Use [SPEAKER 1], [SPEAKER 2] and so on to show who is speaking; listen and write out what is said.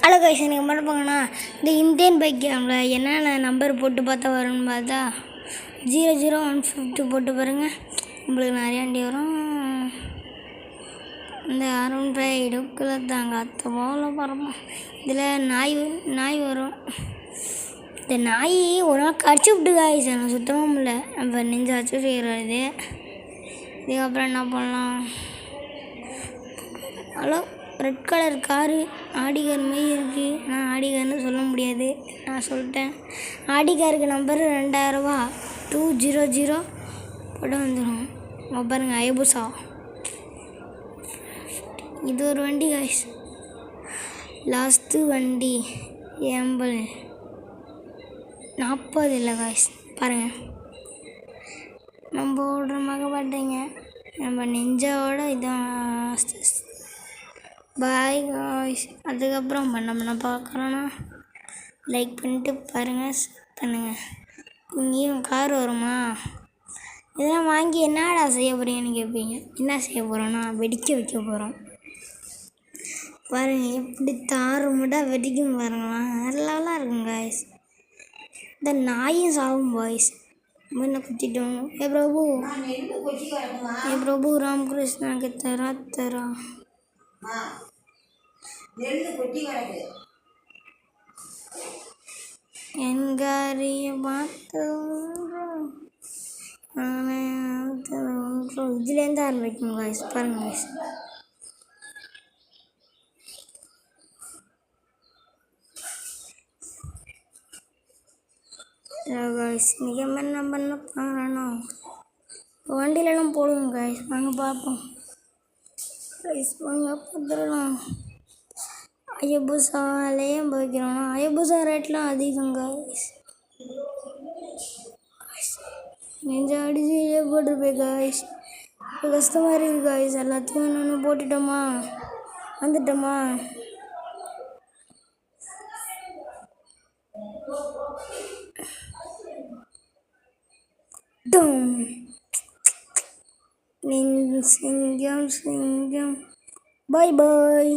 [SPEAKER 1] Hello guys, நீங்கள் மட்டும் போங்கன்னா இந்த இந்தியன் பைக் கேமில் என்னென்ன நம்பர் போட்டு பார்த்தா வரும்னு பார்த்தா 00150 போட்டு பாருங்கள். உங்களுக்கு நிறையாண்டி வரும். இந்த R15 இடுக்குள்ள தாங்க அத்தை போல பரப்போம். இதில் நாய் வரும். இந்த நாய் ஒரு நாள் கடிச்சு விட்டு காய்ச்சி எனக்கு சுத்தமாக முடியல. நம்ம நெஞ்சு அச்சு செய்கிறது. இதுக்கப்புறம் என்ன பண்ணலாம்? Hello, red colour car Audi car மாரி இருக்குது. ஆனால் ஆடி கார்னு சொல்ல முடியாது. நான் சொல்லிட்டேன். ஆடி காருக்கு நம்பர் 2000 200 போட வந்துடும். பாருங்கள், அயபுசா. இது ஒரு வண்டி காய்ஸ். லாஸ்ட்டு வண்டி ஏம்பல் 40 இல்லை காய்ஸ். பாருங்கள், நம்ம ஓடுற மகப்பட்டீங்க. நம்ம நெஞ்சோட இதான். Bye guys. அதுக்கப்புறம் பண்ண பார்க்குறோன்னா லைக் பண்ணிட்டு பாருங்கள், பண்ணுங்கள். இங்கேயும் கார் வருமா? இதெல்லாம் வாங்கி என்னடா செய்ய போகிறீங்கன்னு கேட்பீங்க. என்ன செய்ய போகிறோன்னா வெடிக்க வைக்க போகிறோம். பாருங்கள், எப்படி தாறுமுடாக வெடிக்கும் பாருங்களா. நல்லாலாம் இருக்கும் காய்ஸ். இந்த நாயும் சாகும் பாய்ஸ். என்ன குத்திட்டோம். ஏ பிரபு ராமகிருஷ்ணாக்கு தரா என்காரிய பார்த்து இதுலேருந்து ஆரம்பிக்கும் காய்ஸ். பாருங்க காய்ஸ். இன்றைக்கி என்ன பண்ண போகிறோம்? வண்டியிலலாம் போடுவோம் காய்ஸ். வாங்க பார்ப்போம் காய்ஸ். வாங்க பார்த்துடலாம். அயபுசாலேயே போய்க்கிறோம்னா அயபுசா ரேட்லாம் அதிகம் காய்ஸ். நெஞ்சா அடிச்சு போட்டிருப்பேன் காய்ஸ். இப்போ கஷ்டமாக இருக்குது காய்ஸ். எல்லாத்தையும் நான் போட்டுட்டோமா, வந்துட்டோமா. சிங்கம். பாய் பாய்.